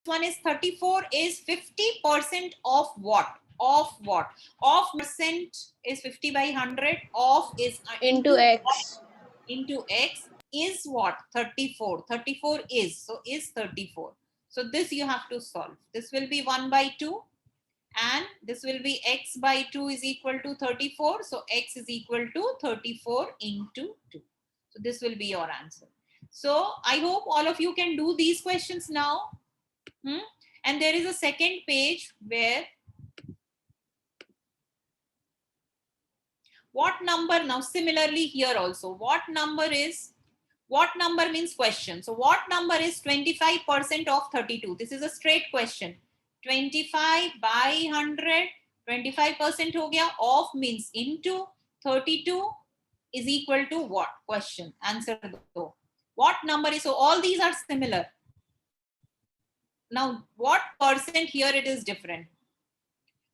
one is 34 is 50% of what? Of what? Of percent is 50 by 100. Of is Into X. Into X is what? 34. 34 is. So is 34. So this you have to solve. This will be 1 by 2. And this will be X by 2 is equal to 34. So X is equal to 34 into 2. So this will be your answer. So I hope all of you can do these questions now. And there is a second page where what number, now similarly here also, what number means question. So what number is 25% of 32? This is a straight question. 25 by 100, 25% ho gaya. Of means into 32 is equal to what? Question. Answer do. What number is, so all these are similar. Now what percent here it is different?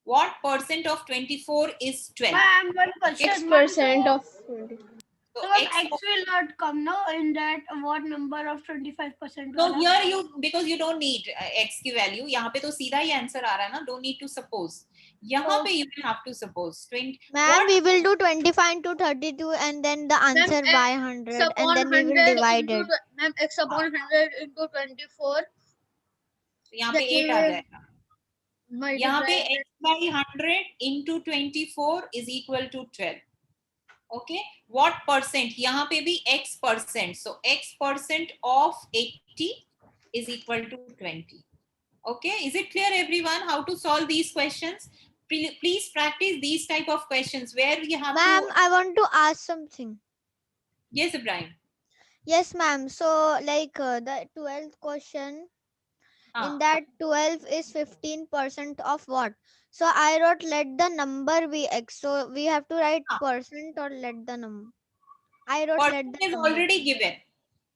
What percent of 24 is 12? Ma'am, one question. X% of 20. So So X will not come now in that what number of 25%? No, here you, because you don't need X की value. यहाँ पे तो सीधा ही answer आ रहा है ना. Don't need to suppose. यहाँ पे you will have to suppose. 20. Ma'am, we will do 25 into 32 and then the answer by 100 and then we will divide it. Ma'am, X upon 100 into 24. यहाँ पे 8 आ जाएगा. यहाँ पे X by 100 into 24 is equal to 12. Okay. What percent? यहाँ पे भी X percent. So X percent of 80 is equal to 20. Okay. Is it clear, everyone, how to solve these questions? Please practice these type of questions where you have Ma'am, I want to ask something. Yes, Ibrahim. Yes, ma'am. So like the 12th question, in that 12 is 15% of what? So I wrote let the number be X. So we have to write percent or let the number. I wrote percent let the is number. already given.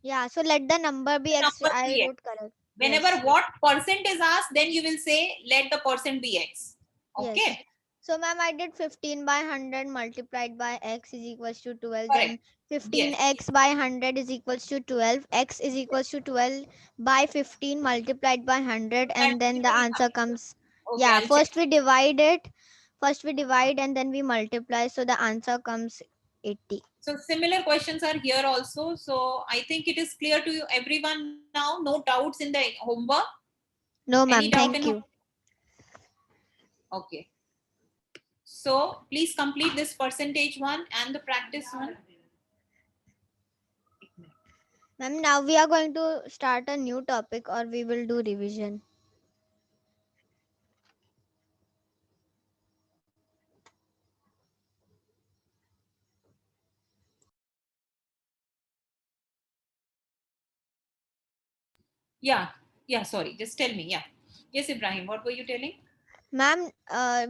Yeah, so let the number be X. Number I be wrote correct. Whenever Yes. what percent is asked, then you will say let the percent be X. Okay. Yes. So ma'am, I did 15 by 100 multiplied by X is equals to 12. Correct. Then 15X by 100 is equals to 12. X is equals to 12 by 15 multiplied by 100 and then the answer comes. Okay, Yeah, I'll first we divide it. First we divide and then we multiply. So the answer comes 80. So similar questions are here also. So I think it is clear to you, everyone now. No doubts in the homework? No, Any ma'am. doubt Thank in you. Okay. So please complete this percentage one and the practice one. Ma'am, now we are going to start a new topic or we will do revision. Yeah, sorry. Just tell me. Yeah. Yes, Ibrahim, what were you telling? Ma'am,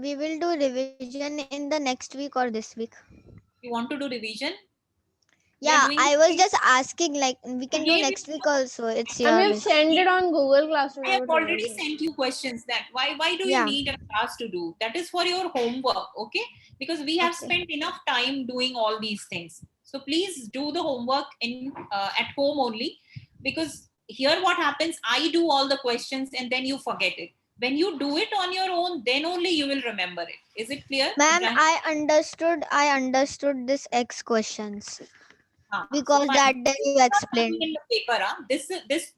we will do revision in the next week or this week. You want to do revision? Yeah, I was just asking, like, we can do next week also. It's I your will wish. send it on Google Classroom. I have already sent you questions that why do you Yeah. need a class to do? That is for your homework, okay? Because we have spent enough time doing all these things. So please do the homework in at home only, because here what happens, I do all the questions and then you forget it. When you do it on your own, then only you will remember it. Is it clear? Ma'am, Ibrahim? I understood this X questions. Because so that day you explained. in the paper,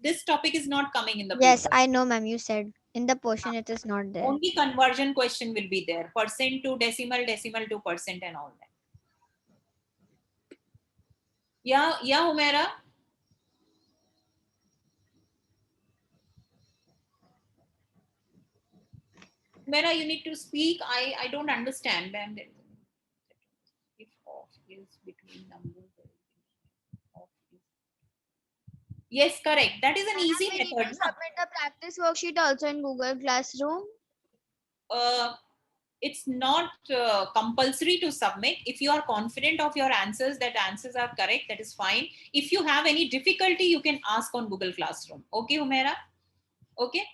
this topic is not coming in the Yes, paper. I know, ma'am. You said in the portion it is not there. Only conversion question will be there. Percent to decimal, decimal to percent and all that. Yeah, Humaira. Humaira, you need to speak. I don't understand, ma'am. If off is between numbers. Yes, correct. That is an easy We need to method. submit the practice worksheet also in Google Classroom. It's not compulsory to submit. If you are confident of your answers, that answers are correct, that is fine. If you have any difficulty, you can ask on Google Classroom. Okay, Humaira? Okay.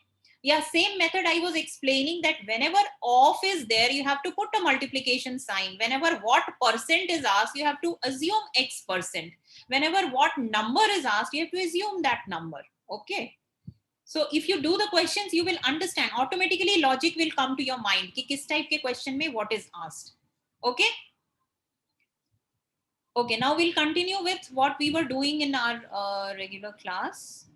Yeah, same method I was explaining, that whenever off is there, you have to put a multiplication sign. Whenever what percent is asked, you have to assume X percent. Whenever what number is asked, you have to assume that number. Okay. So if you do the questions, you will understand. Automatically logic will come to your mind कि किस type के question में what is asked. Okay? Okay, now we'll continue with what we were doing in our regular class.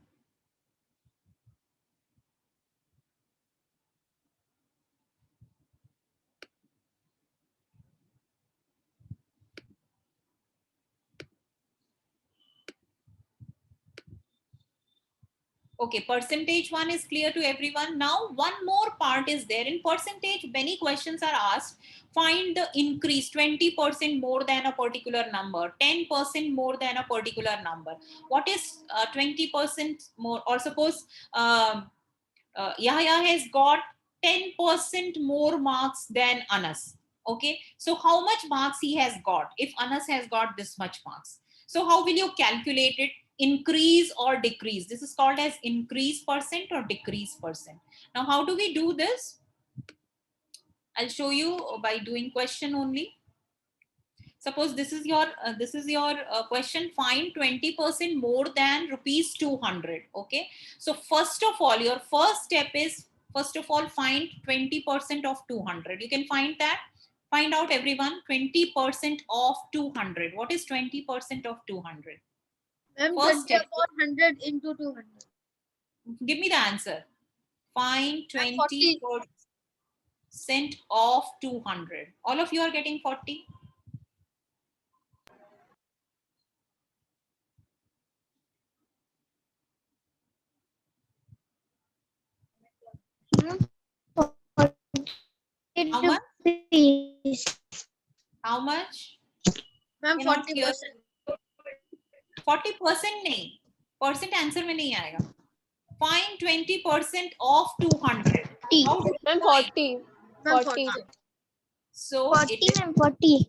Okay, percentage one is clear to everyone. Now, one more part is there. In percentage, many questions are asked. Find the increase 20% more than a particular number, 10% more than a particular number. What is 20% more? Or suppose Yahya has got 10% more marks than Anas. Okay, so how much marks he has got if Anas has got this much marks? So how will you calculate it? Increase or decrease? This is called as increase percent or decrease percent. Now, how do we do this? I'll show you by doing question only. Suppose this is your question. Find 20% more than rupees 200. Okay, so first of all, your first step is find 20% of 200. You can find that. Find out, everyone, 20% of 200. What is 20% of 200? Ma'am, First 20 step. upon 100 into 200. Give me the answer. Find 40. 20% of 200. All of you are getting 40. How much? How much? Ma'am, Cannot 40%. hear. 40% नहीं, percent answer में नहीं आएगा. Find 20% of 200. How do you Ma'am, find? 40. Ma'am, 40. So 40 it is, and 40.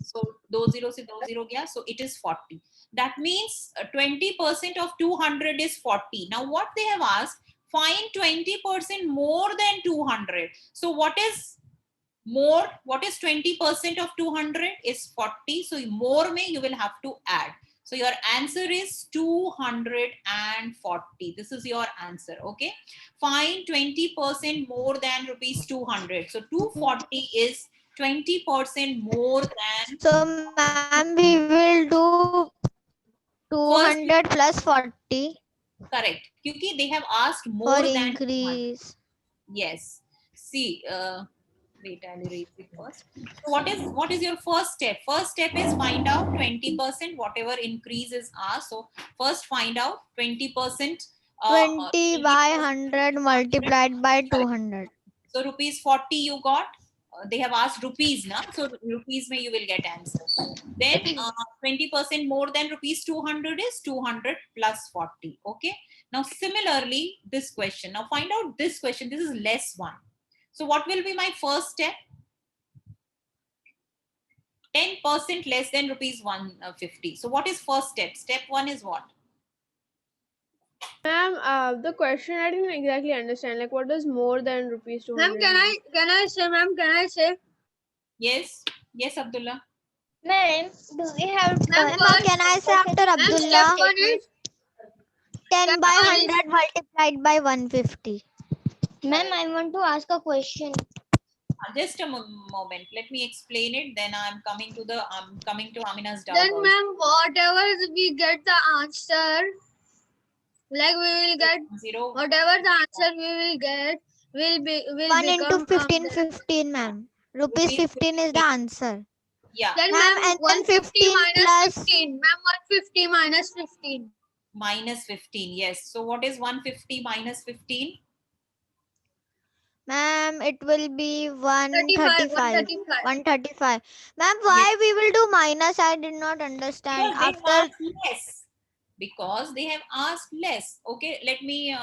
so 20 से 20 गया, so it is 40. That means 20% of 200 is 40. Now what they have asked, find 20% more than 200. So what is more? What is 20% of 200 is 40. So more mein you will have to add. So your answer is 240. This is your answer. Okay. Find 20% more than rupees 200. So 240 is 20% more than. So, ma'am, we will do 200 plus 40 Correct. Because they have asked for more than 200. increase. Yes. See, wait, I'll erase it first. So what is your first step? First step is find out 20%, whatever increase is asked. So first find out 20%. 20 by 100 multiplied by 200. So rupees 40 you got. They have asked rupees now. So rupees mein you will get answer. Then 20% more than rupees 200 is 200 plus 40. Okay. Now similarly, this question. Now find out this question. This is less one. So what will be my first step? 10% less than rupees 150. So what is first step? Step one is what? Ma'am, the question I didn't exactly understand. Like, what is more than rupees 200? Ma'am, can I say, ma'am, can I say? Yes. Yes, Abdullah. Ma'am, do we have Ma'am, can I say after Ma'am, Abdullah? step one is 10 by one is- 100 multiplied by 150. Ma'am, I want to ask a question. Just a moment. Let me explain it. Then I'm coming to Amina's doubt. then also. ma'am, whatever we get the answer, like we will get 0. whatever the answer we will get will 1 into become 15, 15, ma'am. Rupees 15 is the answer. Yeah. Then Ma'am, ma'am, and then 150 15 minus plus 15. Ma'am, 150 minus 15. Minus 15. Yes. So what is 150 minus 15? ma'am, it will be 35. 135. 135. Ma'am, why we will do minus? I did not understand. Because they have After asked less. Because they have asked less. Okay. Let me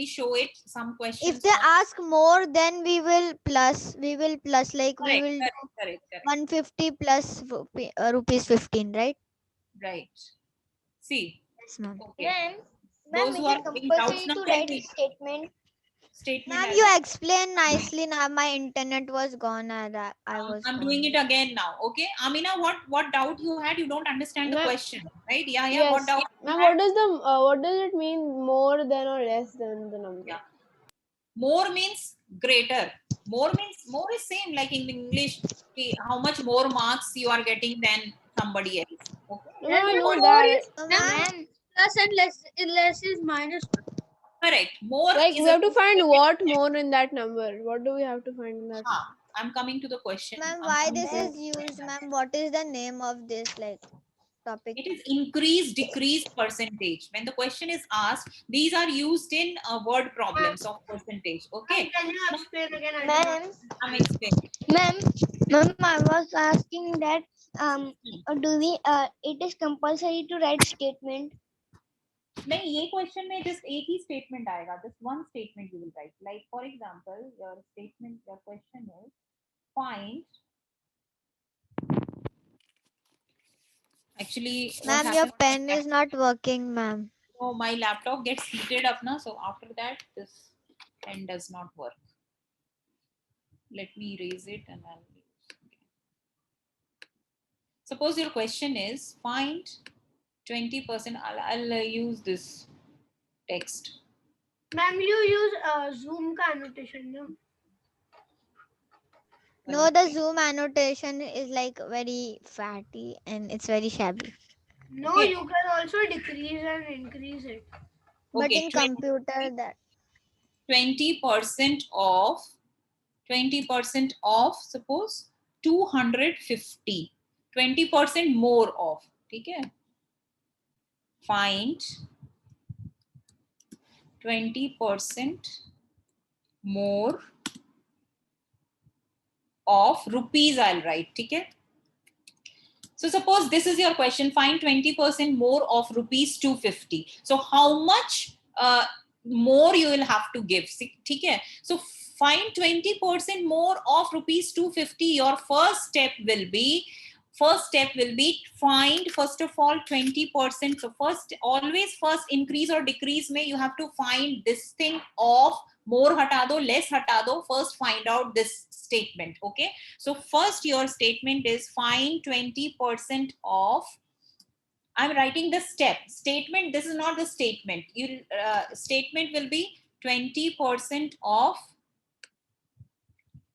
show it. Some questions. if they ask more, then we will plus. We will plus, like we Correct, will do correct. 150 plus rupees 15, right? Right. See. Yes, ma'am. Okay. Those who are having doubts now, tell me. Statement. statement. Ma'am, you explained nicely. Now my internet was gone. I was I'm gone. doing it again now. Okay, Amina, what doubt you had? You don't understand the Ma'am, question, right? Yeah, yes. what doubt you Ma'am, had? what does it mean more than or less than the number? Yeah. More means greater. More means more is same like in English. How much more marks you are getting than somebody else. Okay. No, ma'am, I know More that. is So, then ma'am, plus and less is minus. Correct. More Like is we have to find associated what with- more in that number. What do we have to find in that? I'm coming to the question. ma'am, I'm why coming this to is used, ma'am? What is the name of this topic? It is increase decrease percentage. When the question is asked, these are used in word problems of percentage. Okay. Can you explain again? Ma'am, I'm explaining. ma'am, I was asking that do we it is compulsory to write statement? नहीं ये question में just एक ही statement आएगा. Just one statement you will write. Like for example, your question is find. Actually, what Ma'am, your happens? pen is not working, ma'am. So my laptop gets heated up now. So after that, this pen does not work. Let me erase it and I'll use. Suppose your question is find 20%. I'll use this text. Ma'am, you use Zoom ka annotation, no? No, the Zoom annotation is like very fatty and it's very shabby. No, Okay. you can also decrease and increase it. But Okay, in computer, that 20% off. 20% off. Suppose 250. 20% more off. ठीक है? Find 20% more of rupees. I'll write. ठीक है? So suppose this is your question, find 20% more of rupees 250. So how much more you will have to give? ठीक है? So find 20% more of rupees 250. Your first step will be find first of all 20%. So always first increase or decrease may you have to find this thing of more hata do, less hata do. First find out this statement. Okay. So first your statement is find 20% of. I'm writing the statement. This is not the statement. Statement will be 20% of.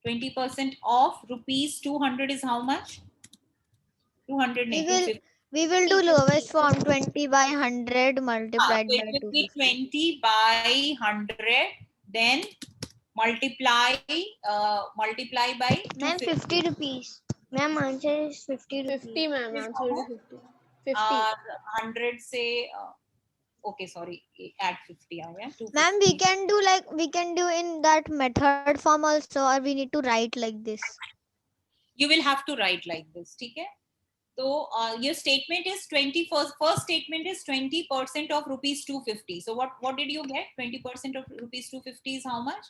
20% of rupees 200 is how much? 200. we will do lowest form 20 by 100 So multiplied by it will be 250. 20 by 100. Then multiply by Ma'am, 50 rupees. Ma'am, answer is 50 rupees. 50, ma'am. Is Answer how is 50. 50. 100 say okay, sorry, add 50. Yeah, Ma'am, we can do in that method form also, or we need to write like this. You will have to write like this. Okay. So your statement is first statement is 20% of rupees 250. So what did you get? 20% of rupees 250 is how much?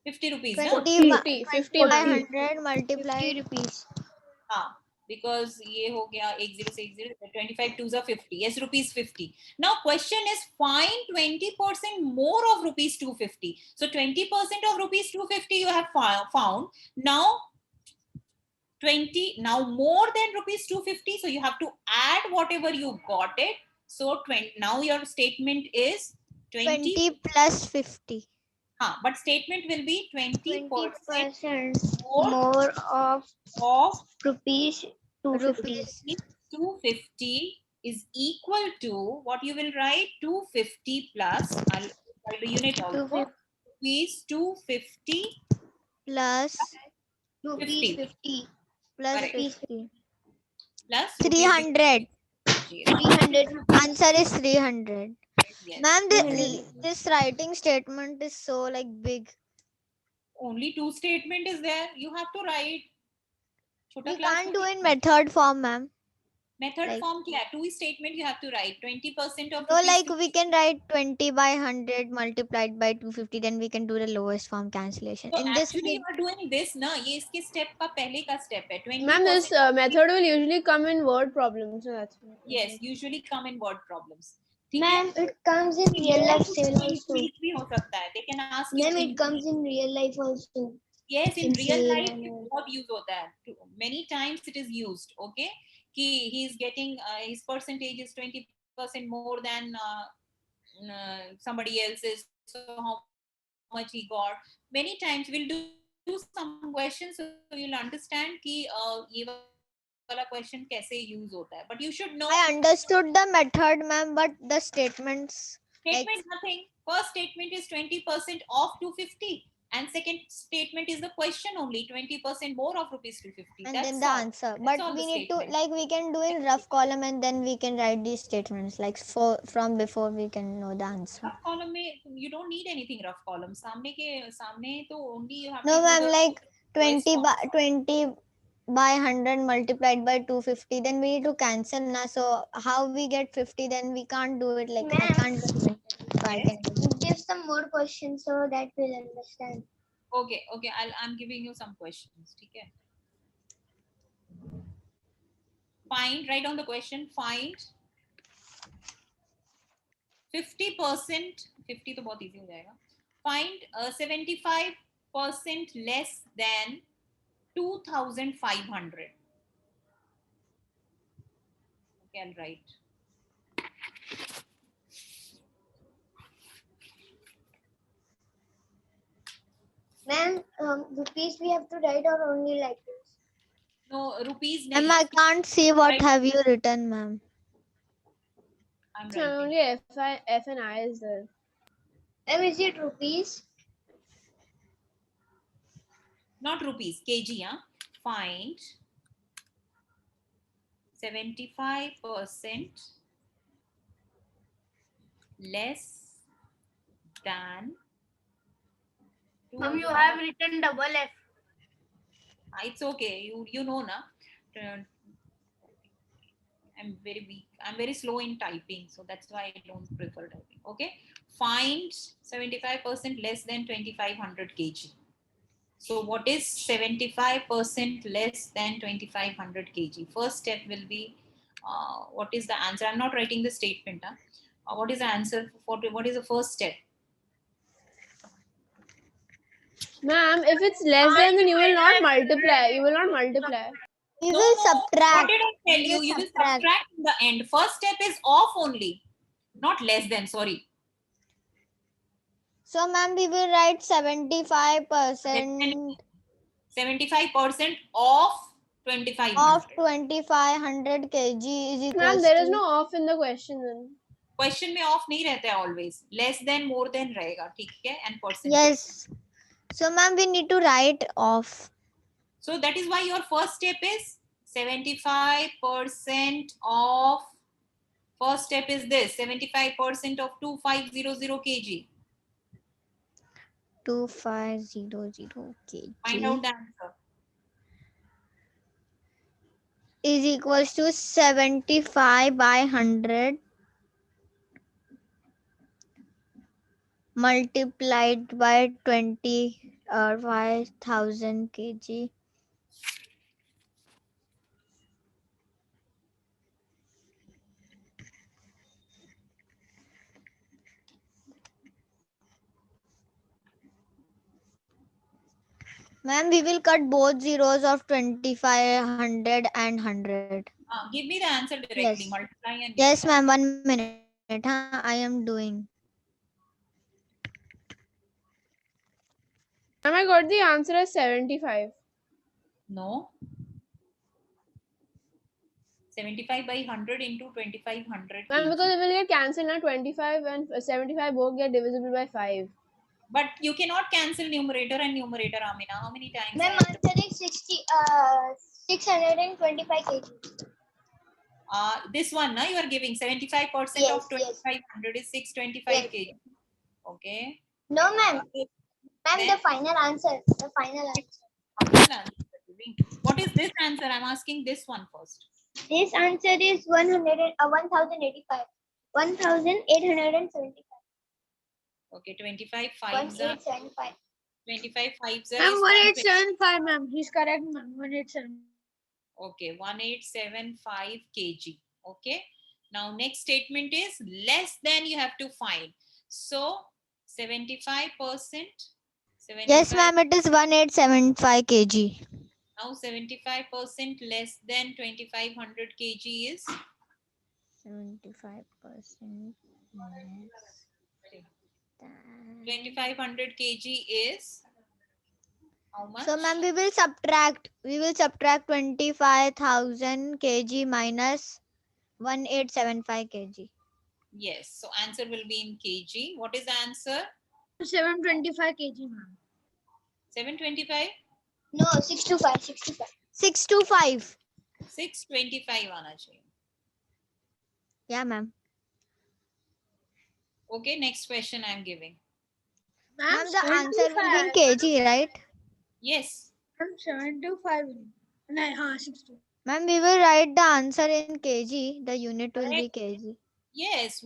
50 rupees. 20 No? 50 by ma'am. 100 multiplied 50 rupees. Because ये हो गया 10 से 10 25 2s are 50. Yes, rupees 50. Now question is find 20% more of rupees 250. So 20% of rupees 250 you have found. Now 20 now more than rupees 250. So you have to add whatever you got it. So 20 now your statement is 20 plus 50. But statement will be 20% 20% more more of rupees rupees 250 is equal to what you will write 250 plus I'll write the unit also 250. rupees 250 plus rupees 50 plus Correct. 50 plus 300. 300 Answer is 300. Yes. Ma'am, this writing statement is so like big. Only two statement is there. You have to write. We can't do in method form, ma'am. Method like- form kya? Two statement you have to write. 20% of So rupees like we can write 20 by 100 multiplied by 250. Then we can do the lowest form cancellation. So In this actually we, you are doing this ना ये इसके step का पहले का step है 20% Ma'am, this method will usually come in word problems. So that's yes usually come in word problems ठीक है Ma'am, it comes in real life sale also. increase भी हो सकता है ask Ma'am, in it comes in real life also. yes, in in real sale life and it all. बहुत use होता है. Many times it is used. Okay, he is getting his percentage is 20% more than somebody else's. So how much he got? Many times we'll do some questions so you'll understand कि ये वाला question कैसे use होता है. But you should know. I understood the method, ma'am, but the statements like Statement nothing. First statement is 20% off 250, and second statement is the question only 20% more of rupees 250. and That's then the all. answer. That's But all we the need to statement. like we can do in rough column and then we can write these statements like from before we can know the answer. Rough column में you don't need anything rough column. सामने तो only you have No, to do ma'am, the like 20 by response. 20 by 100 multiplied by 250, then we need to cancel na. So how we get 50? Then we can't do it. Like I Ma'am. can't do it mentally, so I Yes. can do it. Give some more questions so that we'll understand. Okay, okay. I'm giving you some questions. ठीक है. Find. Write down the question. Find 50%. 50 तो बहुत easy हो जाएगा. Find 75% less than 2,500. Okay, I'll write. Ma'am, rupees we have to write or only like this? No, rupees Ma'am, nahi. I can't see what Right. have you written, ma'am. I'm So writing. only F and I is there. Ma'am, is it rupees? Not rupees, kg. Huh? Find 75% less than. Ma'am, you have written double F. It's okay. You know na. I'm very weak. I'm very slow in typing, so that's why I don't prefer typing. Okay. Find 75% less than 2,500 kg. So what is 75% less than 2,500 kg? First step will be what is the answer? I'm not writing the statement. Huh? What is the answer? What is the first step? Ma'am, if it's less than, then you will not multiply. You will not multiply. We No, will no. subtract. What did I tell We you? will You will subtract. subtract in the end. First step is off only, not less than. Sorry. So, ma'am, we will write 75% 75% of 2,500. of 2,500 kg is Ma'am, equals there is to no off in the question then. Question में off नहीं रहता है always. Less than, more than रहेगा, ठीक है? And percentage. yes. So, ma'am, we need to write off. So that is why your first step is 75% of. First step is this: 75% of 2,500 kg. 2,500 kg Find out the answer. is equals to 75 by 100 multiplied by 5,000 kg. Ma'am, we will cut both zeros of 2,500 and 100. Give me the answer directly. Yes. Multiply and Yes, give me ma'am. 1 minute. Huh? I am doing. Ma'am, I got the answer as 75. No. 75 by 100 into 2,500 Ma'am, kg. because it will get cancelled now. 25 and 75 both get divisible by 5. But you cannot cancel numerator and numerator, Amina. How many times? Ma'am, answer is 625 kg. This one, na, you are giving 75% Yes, of 2,500 is 625 Yes. kg. Okay. No, ma'am. Ma'am, Then- the final answer. The final answer. What is this answer? I'm asking this one first. This answer is 1,085. 1,875. Okay, 25 fives are 1,875. 25 fives are Ma'am, is 1875, ma'am. He's correct, ma'am. 1875. okay, 1875 kg. Okay. Now next statement is less than you have to find. So 75%. Yes, ma'am, it is 1875 kg. Now 75% less than 2500 kg is 75% less than. 2500 kg is how much? So, ma'am, we will subtract 25,000 kg minus 1875 kg. Yes. So answer will be in kg. What is the answer? 725 kg, ma'am. 725? No, 625. 625. 625 आना चाहिए. Yeah, ma'am. Okay, next question I am giving. Ma'am, the answer will be in kg, right? Yes. 725. No, 62. Ma'am, we will write the answer in kg. The unit will be kg. Yes.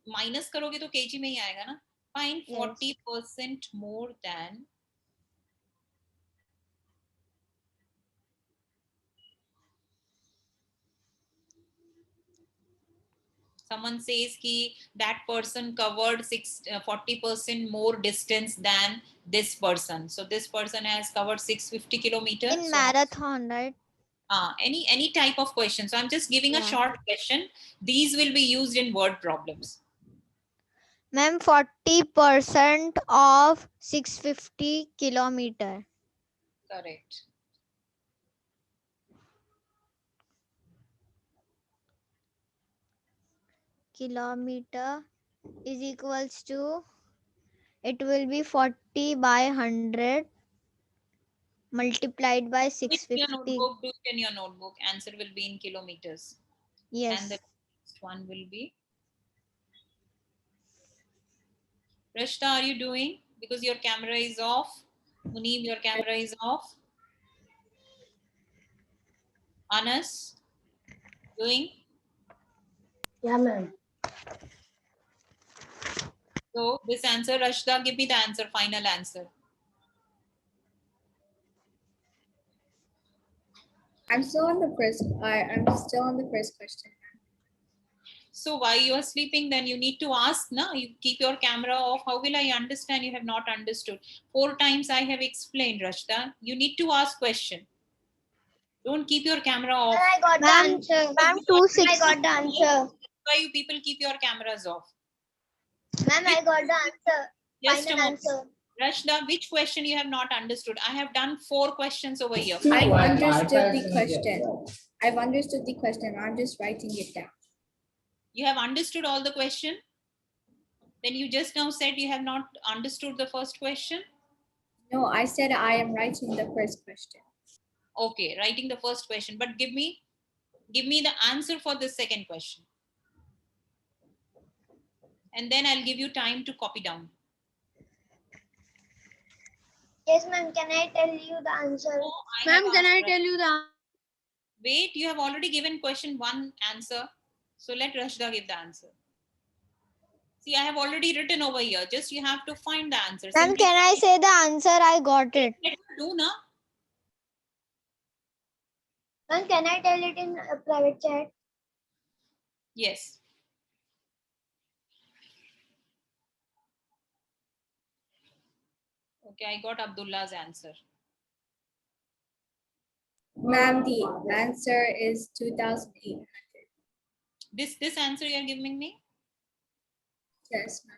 Minus करोगे तो kg में ही आएगा ना. Find Yes. 40% more than someone says कि that person covered 40% more distance than this person. So this person has covered 650 kilometers. In marathon, right? Any type of question. So I'm just giving a Yeah. short question. These will be used in word problems. Ma'am, 40% of 650 kilometer. Correct. Kilometer is equals to, it will be 40 by 100 multiplied by Do it in your 650. notebook. Do it in your notebook. Answer will be in kilometers. Yes. And the next one will be. Rashta, are you doing? Because your camera is off. Muneeb, your camera is off. Anas, doing? Yeah, ma'am. So this answer, Rashda, give me the answer, final answer. I'm still on the first. I'm still on the first question. So why you are sleeping? Then you need to ask. Na, you keep your camera off. How will I understand? You have not understood. 4 times I have explained, Rashda. You need to ask question. Don't keep your camera off. I got the Ma'am, answer. ma'am, I 260. got the answer. Why you people keep your cameras off? Ma'am, I got the answer. Just a Final moment. answer. Rashda, which question you have not understood? I have done 4 questions over here. I've understood the question. I've understood the question. I'm just writing it down. You have understood all the question? Then you just now said you have not understood the first question? No, I said I am writing the first question. Okay, writing the first question, but give me the answer for the second question. And then I'll give you time to copy down. Yes, ma'am. Can I tell you the answer? Oh, Ma'am, have can I asked tell you the Wait, you have already given question 1 answer. So let Rashda give the answer. See, I have already written over here. Just you have to find the answer. Ma'am, Simply can I say the answer? I got it. let her do na. Ma'am, can I tell it in a private chat? Yes. Okay, I got Abdullah's answer. Ma'am, the answer is 2,800. This answer you are giving me? Yes, ma'am.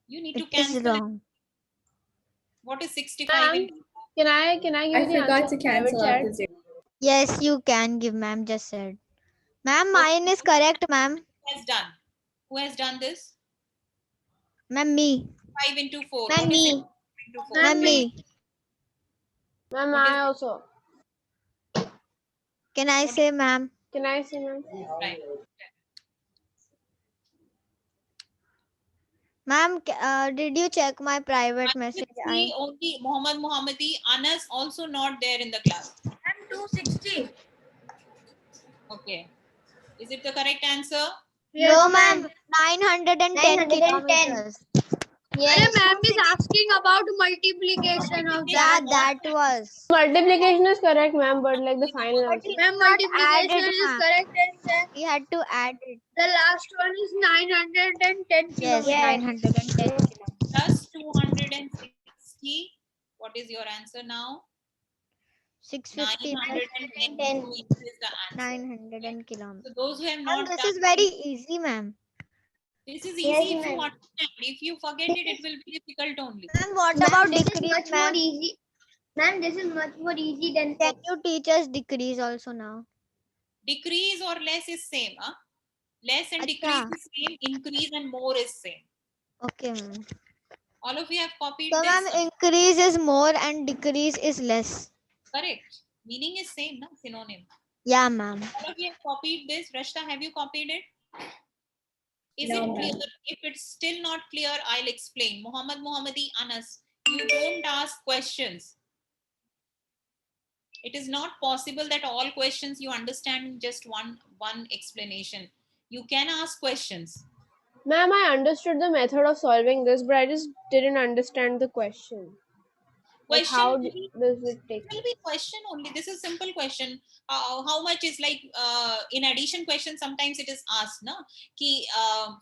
You need to It is cancel it. wrong. What is 65 Ma'am, in can I give I you the forgot answer to in private cancel out chat? the zero. Yes, you can give, ma'am just said. Ma'am, mine is correct, ma'am. who has done? Who has done this? Ma'am, me. 5 into 4. Ma'am, What is me. 5 into 4? Ma'am, me. Ma'am, What is I it? also. Can I say, ma'am? Can I say, ma'am? Right. Ma'am, did you check my private I message? see only Muhammad Muhammadi, Anas also not there in the class. I'm 260. Okay. Is it the correct answer? No, ma'am. 910 910. kilometers. Yes. Ma'am is asking about multiplication of Yeah, that. that was. Multiplication is correct, ma'am, but like the final But answer. he Ma'am, not added, multiplication is ma'am. correct, and then He had to add it. the last one is 910 Yes, kilometers. 910 kilometers. Plus 260. What is your answer now? 650 910 10. kilometers is the answer. 910 kilometers. So those who have Ma'am, not this done is very easy, ma'am. this is Yes, easy if you ma'am. understand. If you forget it, it will be difficult only. Ma'am, what Ma'am, about this is decrease, much more ma'am? easy. Ma'am, this is much more easy than Can X. you teach us decrease also now? Decrease or less is same. Huh? Less and decrease Acha. is same. Increase and more is same. Okay, ma'am. All of you have copied So, this. ma'am, increase is more and decrease is less. Correct. Meaning is same, na? Synonym. Yeah, ma'am. All of you have copied this. Rashta, have you copied it? Is No, it clear? ma'am. If it's still not clear, I'll explain. Muhammadi Anas, you don't ask questions. It is not possible that all questions you understand in just one explanation. You can ask questions. Ma'am, I understood the method of solving this, but I just didn't understand the question. Like, Question how will does it take? be question only. This is simple question. How much is like in addition question? Sometimes it is asked, na? Ki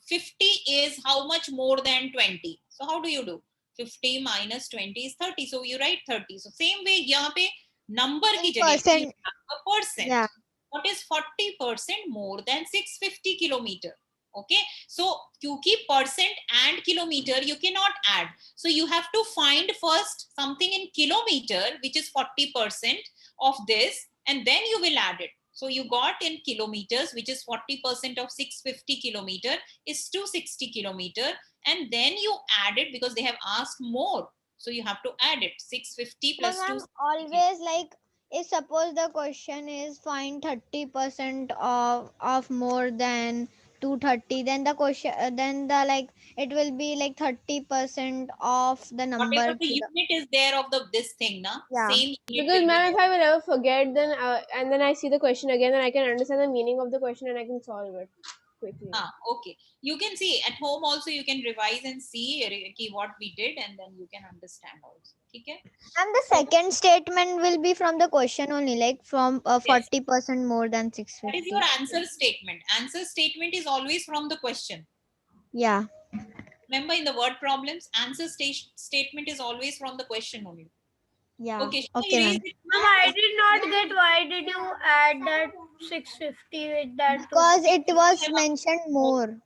50 is how much more than 20. So how do you do? 50 minus 20 is 30. So you write 30. So same way, यहाँ पे number की जगह पे you Percent. have a percent. Yeah. What is 40% more than 650 kilometer? Okay. So क्योंकि percent and kilometer you cannot add. So you have to find first something in kilometer, which is 40% of this, and then you will add it. So you got in kilometers, which is 40% of 650 kilometer is 260 kilometer. And then you add it because they have asked more. So you have to add it. 650 So, plus ma'am, 260. always like, if suppose the question is find 30% of more than 230, then the question, then the like, it will be like 30% of the number. Whatever the unit is there of this thing, na? Yeah. Same unit Because, will be ma'am, there. if I will ever forget, then and then I see the question again, then I can understand the meaning of the question and I can solve it quickly. Okay. You can see at home also, you can revise and see what we did, and then you can understand also. Okay? And the second statement will be from the question only, like from 40% more than That is 650. your answer statement. Answer statement is always from the question. Yeah. Remember, in the word problems, answer statement is always from the question only. Yeah. Okay. Shall I Okay, erase ma'am. it? Ma'am, I did not get why did you add that 650 with that? Because it was have mentioned more.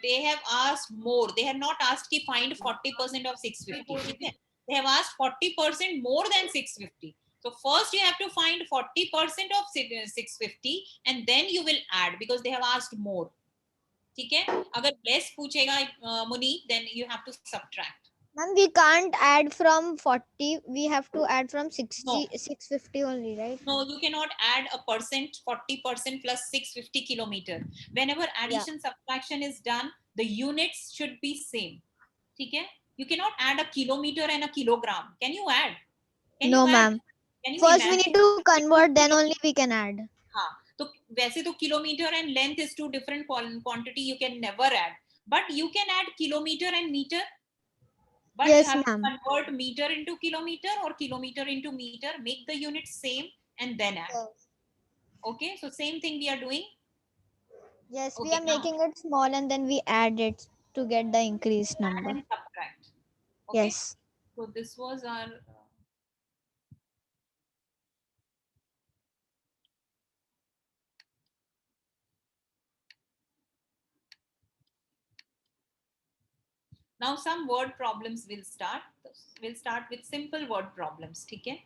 They have asked more. They have not asked to find 40% of 650. Okay? They have asked 40% more than 650. So first you have to find 40% of 650 and then you will add because they have asked more. ठीक है? अगर less पूछेगा Muneet, then you have to subtract. Ma'am, we can't add from 40. We have to add from 60, No. 650 only, right? No, you cannot add a percent, 40% plus 650 kilometer. Whenever addition subtraction is done, the units should be same. Okay? You cannot add a kilometer and a kilogram. Can you add? Can No, you add? ma'am. Can you First, we imagine? need to convert, then only we can add. हाँ, तो वैसे तो kilometer and length is two different quantity. You can never add, but you can add kilometer and meter. But Yes, you have to ma'am. convert meter into kilometer or kilometer into meter. Make the unit same and then add. Okay, so same thing we are doing. Yes, we Okay, are now making it small and then we add it to get the increased add number. and subtract. Okay, Yes. so this was our. Now some word problems will start. We'll start with simple word problems. Okay?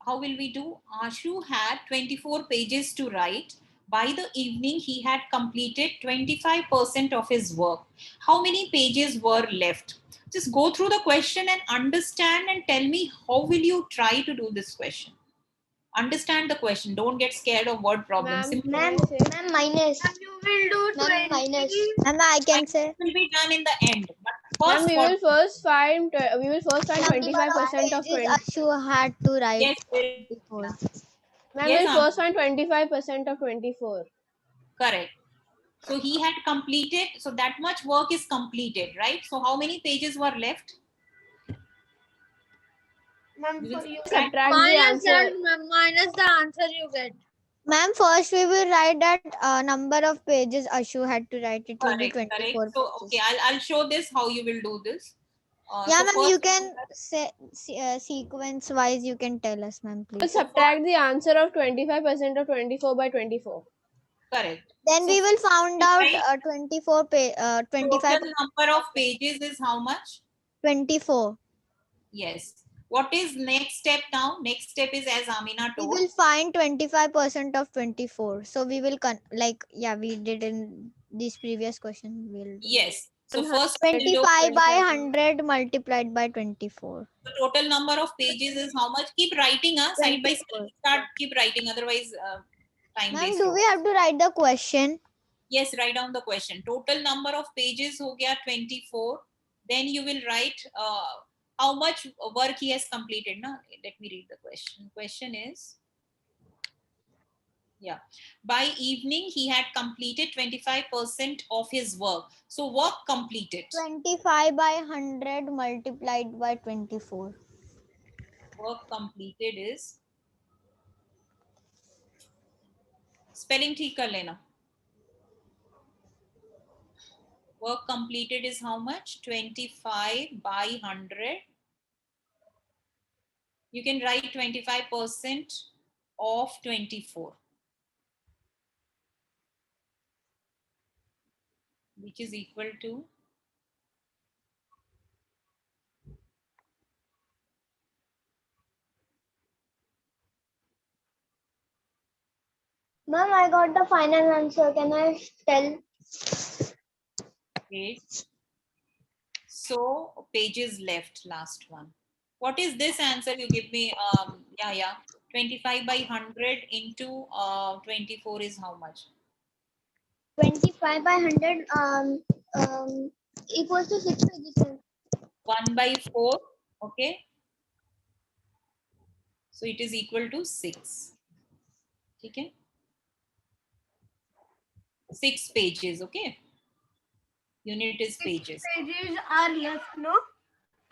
How will we do? Ashu had 24 pages to write. By the evening, he had completed 25% of his work. How many pages were left? Just go through the question and understand and tell me how will you try to do this question. Understand the question. Don't get scared of word problems. Ma'am, Simple. can I say? Ma'am, minus. Ma'am, you will do Ma'am, 20. minus. Ma'am, I can say. Will be done in the end. But Ma'am, first, we will first find 25% of 20. Ashu had to write yes, 24. Ma'am, yes, we'll first find 25% of 24. correct. So he had completed, so that much work is completed, right? So how many pages were left? Ma'am, You will you Subtract the Minus answer. that, minus the answer you get. Ma'am, first we will write that number of pages Ashu had to write. It will be Correct, 24 So, pages. okay, I'll show this how you will do this. Yeah, so ma'am, first you can say sequence wise. You can tell us, ma'am, So please. subtract the answer of 25% of 24 by 24. correct. Then So we will find out right, 25 total number of pages is how much? 24. Yes. What is next step now? Next step is, as Amina We told, will find 25% of 24. So we will we did in this previous question. We'll do. yes. So first we'll do 25 by 100 multiplied by 24. the total number of pages is how much? Keep writing, side by 24. side. Start, keep writing, otherwise time Ma'am, waste. do we have to write the question? Yes, write down the question. Total number of pages ho gaya 24. Then you will write how much work he has completed. Na? Let me read the question. Question is, yeah, by evening he had completed 25% of his work. So work completed. 25 by 100 multiplied by 24. Work completed is, spelling ठीक कर लेना. Work completed is how much? 25 by 100. You can write 25% of 24, which is equal to, Ma'am, I got the final answer. Can I tell? 8. So pages left, last one. What is this answer you give me? 25 by 100 into 24 is how much? 25 by 100 equals to 6 pages. 1 by 4. Okay. So it is equal to 6. Okay. 6 pages. Okay. Unit is pages. pages are left, no?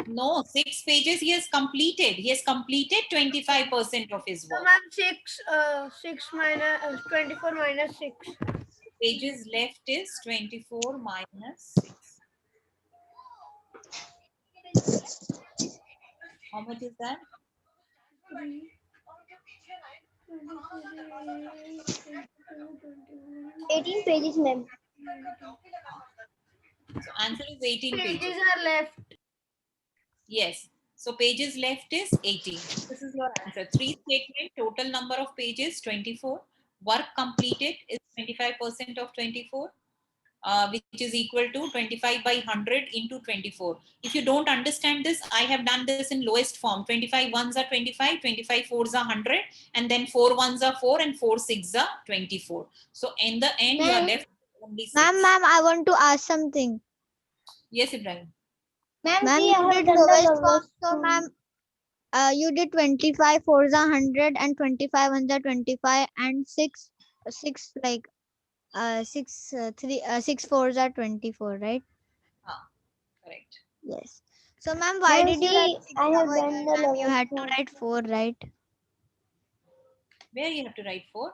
No, 6 pages he has completed. He has completed 25% of his So, work. ma'am, 6 minus 24 minus 6. Pages left is 24 minus 6. How much is that? 18 pages, ma'am. So answer is 18 pages. Pages are left. Yes. So pages left is 18. This is your answer. 3 statement, total number of pages 24. Work completed is 25% of 24, which is equal to 25 by 100 into 24. If you don't understand this, I have done this in lowest form. 25 ones are 25, 25 fours are 100, and then 4 ones are 4, and 4 six are 24. So in the end, you are Ma'am. left only 6. Ma'am, I want to ask something. Yes, Ibrahim. Ma'am, Ma'am, see, I you have did done the lowest form. lowest So, form. ma'am, you did 25 fours are 100 and 25 ones are 25 and 6 like 6 fours are 24, right? Correct. Yes. So, ma'am, why Ma'am, did you write see, 6 I have over done here, the ma'am? You lowest had to form. write 4, right? Where you have to write 4?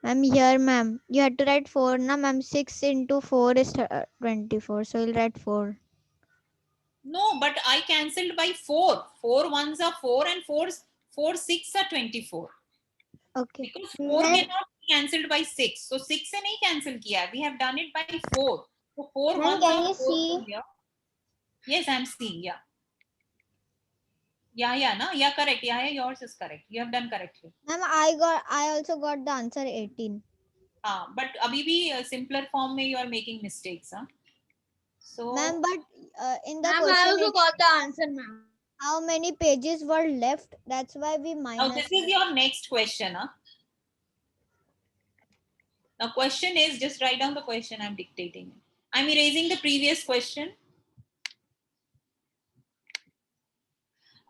Ma'am, here, ma'am. You had to write 4, na, ma'am. 6 into 4 is 24. So, you'll write 4. No, but I cancelled by 4. 4 ones are 4, and 4 6 are 24. Okay. Because 4 Ma'am, cannot be cancelled by 6. So 6 se nahi cancel kiya. We have done it by 4. So 4 ma'am, ones can are you 4 see? from here. Yes, I'm seeing. Yeah. Yeah, no? Yeah, correct. Yeah, yours is correct. You have done correctly. Ma'am, I also got the answer 18. But abhi bhi simpler form mein you are making mistakes. So, Ma'am, but in the Ma'am, I question, also got the answer, ma'am. how many pages were left? That's why we now minus. this is your next question. Now question is, just write down the question. I'm dictating it. I'm erasing the previous question.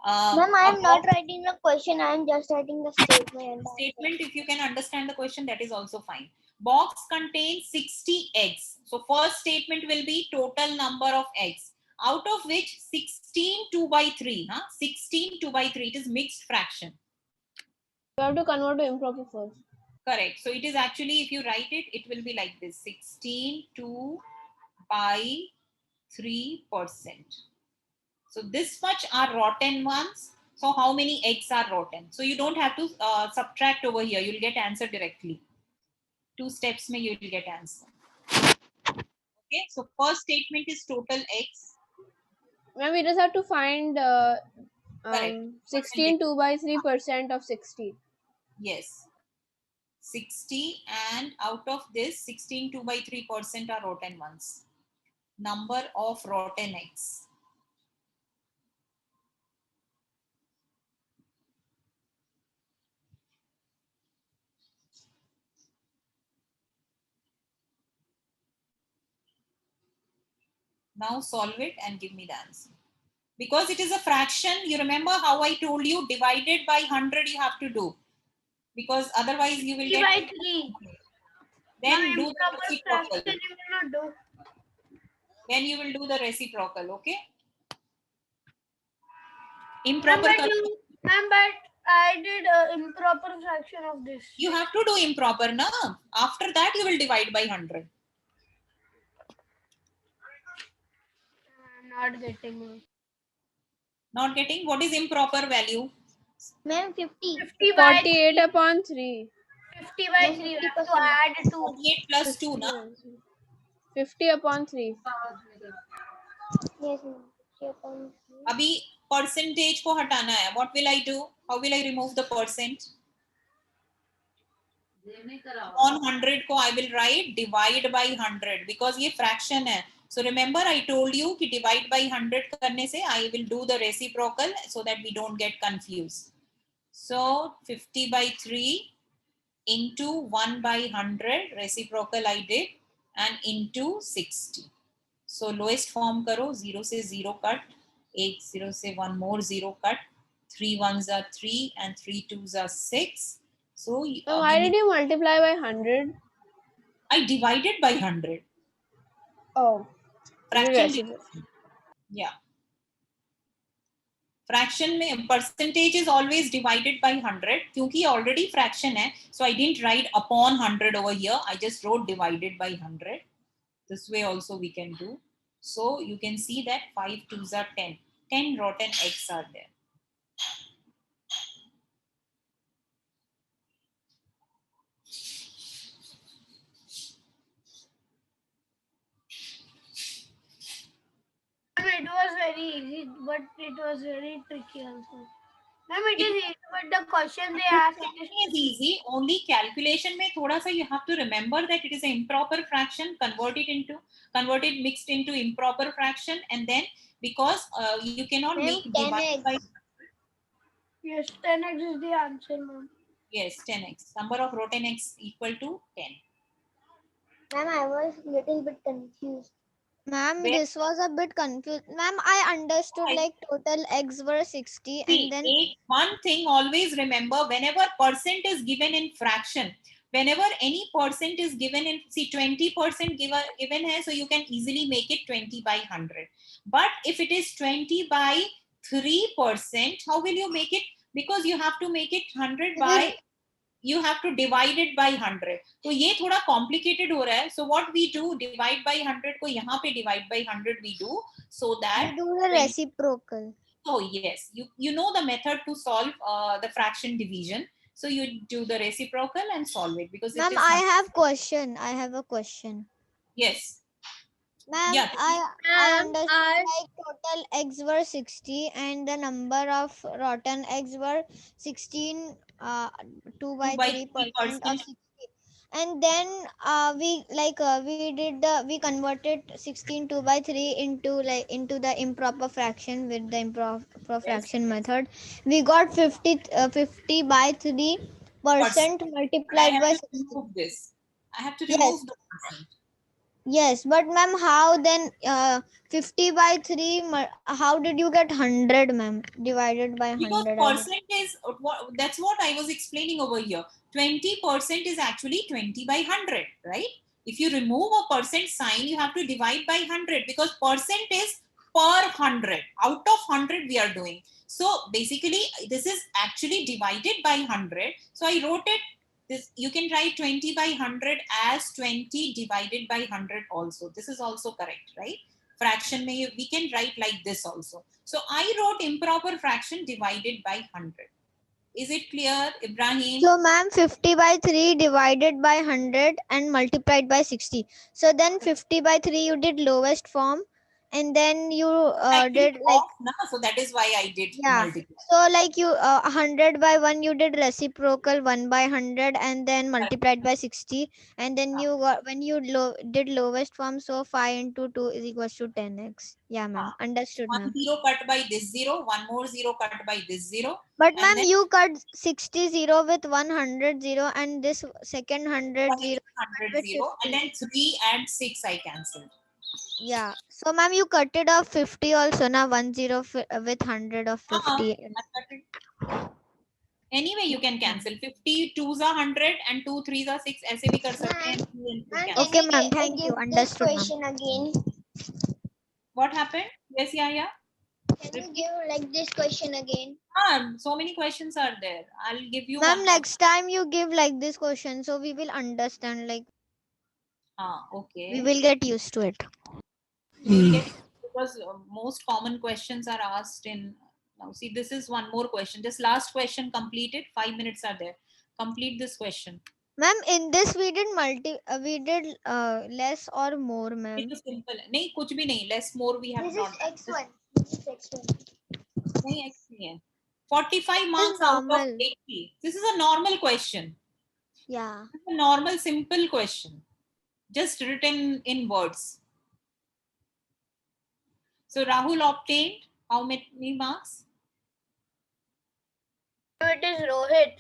Ma'am, I am not About writing the question. I am just writing the statement. statement, if you can understand the question, that is also fine. box contains 60 eggs. So first statement will be total number of eggs, out of which 16 2 by 3. 16 2 by 3. It is mixed fraction. You have to convert to improper first. Correct. So it is actually, if you write it, it will be like this: 16 2 by 3%. So this much are rotten ones. So how many eggs are rotten? So you don't have to subtract over here. You'll get answer directly. 2 steps mein you'll get answer. Okay. So first statement is total eggs. Ma'am, we just have to find Correct. 16 2 by 3% of 60. Yes. 60, and out of this 16 2 by 3% are rotten ones. Number of rotten eggs. Now solve it and give me the answer. Because it is a fraction, you remember how I told you divided by 100 you have to do. Because otherwise you will 3 get... by 3. Then do the Improper reciprocal. fraction you will not do. Then you will do the reciprocal, okay? Ma'am, Improper. but I did improper fraction of this. You have to do improper, na? After that you will divide by 100. I'm not getting it. Not getting? What is improper value? Ma'am, 50. 50 by 48 upon 3. 50 by Ma'am, 3. We 50%. have to add 2. 48 plus 2, na? 50 upon 3. Yes, ma'am. 50 upon 3. अभी percentage को हटाना है. What will I do? How will I remove the percent? On 100 को I will write divide by 100 because ये fraction है. So remember I told you कि divide by 100 करने से I will do the reciprocal so that we don't get confused. So 50 by 3 into 1 by 100 reciprocal I did and into 60. So lowest form करो, 0 से 0 cut, 8 0 से 1 more 0 cut, 3 ones are 3 and 3 twos are 6. So Why did you multiply by 100? I divided by 100. Oh, Fraction reciprocal. division. Yeah. Fraction में percentage is always divided by 100 क्योंकि already fraction है. So I didn't write upon 100 over here. I just wrote divided by 100. This way also we can do. So you can see that 5 twos are 10. 10 rotten eggs are there. It was very easy, but it was very tricky also. Ma'am, it is easy, but the question they ask it It is easy. Only calculation में थोड़ा सा you have to remember that it is an improper fraction. Convert it mixed into improper fraction, and then because you cannot Ma'am, make divide by... Yes, 10x is the answer, ma'am. Yes, 10x. Number of rotten eggs equal to 10. Ma'am, I was little bit confused. Ma'am, Where- this was a bit confused. Ma'am, I understood I- like total eggs were 60 See, and then one thing always remember, whenever percent is given in fraction, whenever any percent is given in, see 20% given hai, so you can easily make it 20 by 100. But if it is 20 by 3%, how will you make it? Because you have to make it 100 by, you have to divide it by 100. तो ये थोड़ा complicated हो रहा है. So what we do, divide by 100 को यहाँ पे divide by 100 we do, so that we do the reciprocal. Oh yes, you know the method to solve the fraction division. So you do the reciprocal and solve it because Ma'am, it is I have a question. yes. Ma'am, Yeah. I Ma'am, understood I- like total eggs were 60 and the number of rotten eggs were 16 2 by 3% of 60. And then we converted 16 2 by 3 into the improper fraction with the improper fraction method. We got 50 by 3% I multiplied by have to 60. remove this. I have to Yes. remove the percent. Yes, but ma'am, how then 50 by 3, how did you get 100, ma'am, divided by Because 100? percent is that's what I was explaining over here. 20% is actually 20 by 100, right? If you remove a percent sign, you have to divide by 100 because percent is per 100. Out of 100 we are doing. So basically this is actually divided by 100. So I wrote it, this you can write 20 by 100 as 20 divided by 100 also. This is also correct, right? Fraction we can write like this also. So I wrote improper fraction divided by 100. Is it clear, Ibrahim? So ma'am, 50 by 3 divided by 100 and multiplied by 60. So then 50 by 3 you did lowest form, and then you did like, off, na? So that is why I did yeah. multiply. So like you 100 by 1 you did reciprocal 1 by 100 and then multiplied by 60, and then you got, when you did lowest form, so 5 into 2 is equals to 10x. Yeah ma'am, understood One ma'am. zero cut by this zero, one more zero cut by this zero. But and ma'am, then you cut 60 0 with 100 0, and this second 100 0 100 with zero, 50. and then 3 and 6 I cancelled. Yeah. So ma'am, you cut it off 50 also na, 10 with 100 of 50. I cut it. Anyway, you can cancel 50 2s are 100 and 2 3s are 6. ऐसे भी कर सकते हैं. Okay ma'am, thank you. Give this Understood ma'am. question again. What happened? Yes, yeah. Can you give like this question again? So many questions are there. I'll give you Ma'am, one. next time you give like this question, so we will understand, like Okay. we will get used to it. You will get, because most common questions are asked in. Now see, this is one more question. This last question completed. 5 minutes are there. Complete this question. Ma'am, in this we did less or more, ma'am. It is simple. नहीं कुछ भी नहीं. Less more we have This not. is X1. This is X1. नहीं X नहीं है. 45 marks This is out of normal. 80. This is a normal question. Yeah. It's a normal simple question. Just written in words. So Rahul obtained how many marks? It is Rohit.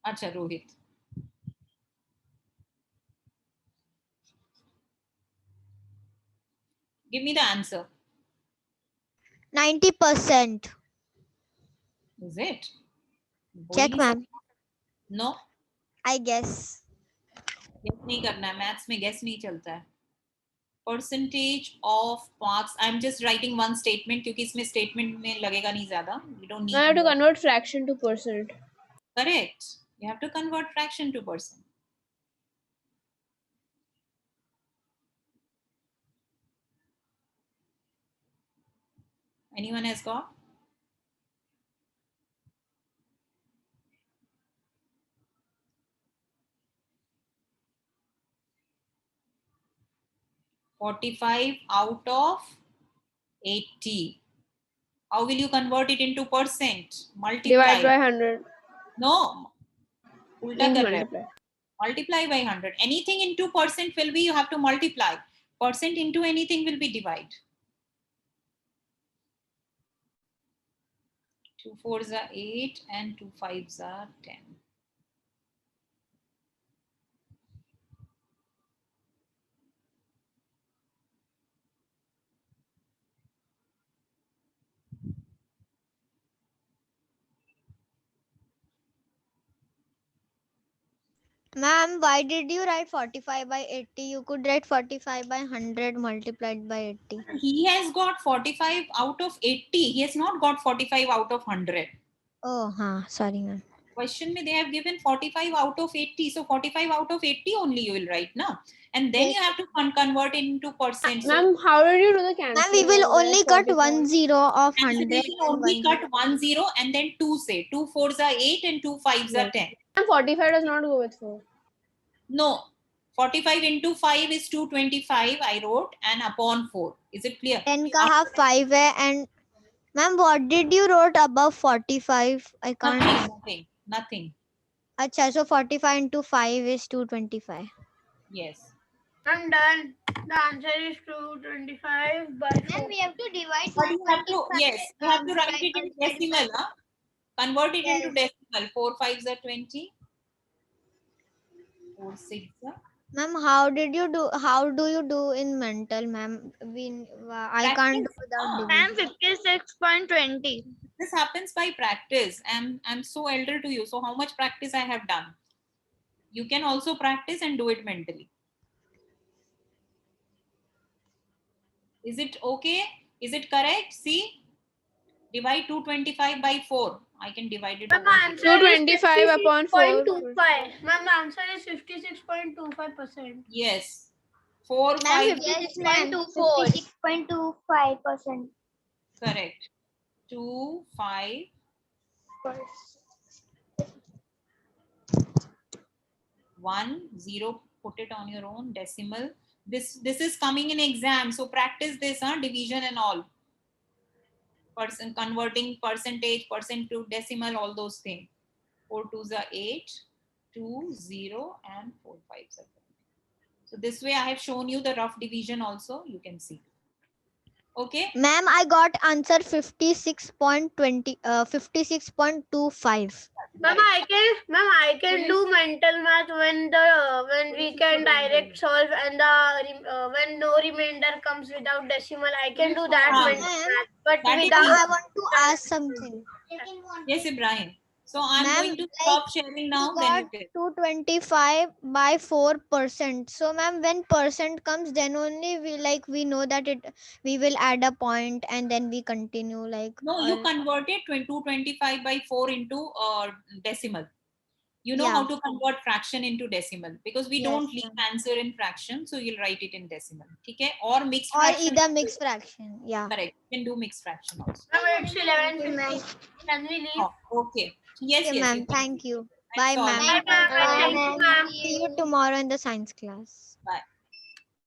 Acha, Rohit. Give me the answer. 90%. Is it? Check बोल नहीं ma'am. सकते. No. I guess. Guess नहीं करना है. Maths में guess नहीं चलता है. Percentage of marks. I'm just writing one statement क्योंकि इसमें statement में लगेगा नहीं ज़्यादा. We don't need. I have to convert fraction to percent. Correct. You have to convert fraction to percent. Anyone has got? $45 out of 80. How will you convert it into percent? Multiply. Divide by 100. No. Ulta Means kar rahe ho. multiply. Multiply by 100. Anything into percent will be, you have to multiply. Percent into anything will be divide. 2 4s are 8 and 2 5s are 10. Ma'am, why did you write 45 by 80? You could write 45 by 100 multiplied by 80. He has got 45 out of 80. He has not got 45 out of 100. Oh, sorry ma'am. Question mein they have given 45 out of 80. So 45 out of 80 only you will write, na? And then you have to convert it into percent. So Ma'am, how did you do the cancel? Ma'am, we will only cut 1 0 of 100. cancellation only cut 1 0 and then 2 say. 2 4s are 8 and 2 5s are 10. Ma'am, 45 does not go with 4. No. 45 into 5 is 225, I wrote, and upon 4. Is it clear? 10 ka half 5 hai, and ma'am, what did you wrote above 45? I can't. Nothing. Acha, so 45 into 5 is 225. Yes. I'm done. The answer is 225 by 4. Then we have to divide. But you have to, yes, you have to write it in decimal. Huh? Convert it into decimal. 4 5s are 20. 4 6 are Ma'am, how do you do in mental, ma'am? I can't do Practice. without Ma'am, division. 56.20. This happens by practice. I'm so elder to you. So how much practice I have done? You can also practice and do it mentally. Is it okay? Is it correct? See, divide 225 by 4. I can divide it. Ma'am, over here. answer is 225 upon 4. 56.25. Ma'am, answer is 56.25%. Yes. 4, Ma'am, 5. Yes, ma'am. 56.24. 56.25%. Correct. 2, 5. 1, 0. Put it on your own decimal. This is coming in exam. So practice this, division and all. Converting percentage, percent to decimal, all those things. 4 2s are 8, 2, 0, and 4 5s are 10. So this way I have shown you the rough division also. You can see. Okay. Ma'am, I got answer 56.20, 56.25. Ma'am, I can do mental math when we can direct solve and when no remainder comes without decimal. I can do that Ah, mental math, but that is without. I want to ask something. Yes, Ibrahim. So I'm Ma'am, going to stop sharing now. We Then got you can. 225 by 4%. So ma'am, when percent comes, then only we know that we will add a point and then we continue No, you converted 225 by 4 into decimal. You know how to convert fraction into decimal because we Yes, don't leave ma'am. answer in fraction. So you'll write it in decimal. Okay? Or mixed Or fraction. either mixed fraction. Yeah. Correct. You can do mixed fraction also. Ma'am, it's 11:50. Can we leave? Oh, okay. Yes, Okay, yes. ma'am. You can. Thank you. That's Bye, all. ma'am. Bye, ma'am. Thank you, ma'am. See you tomorrow in the science class. Bye.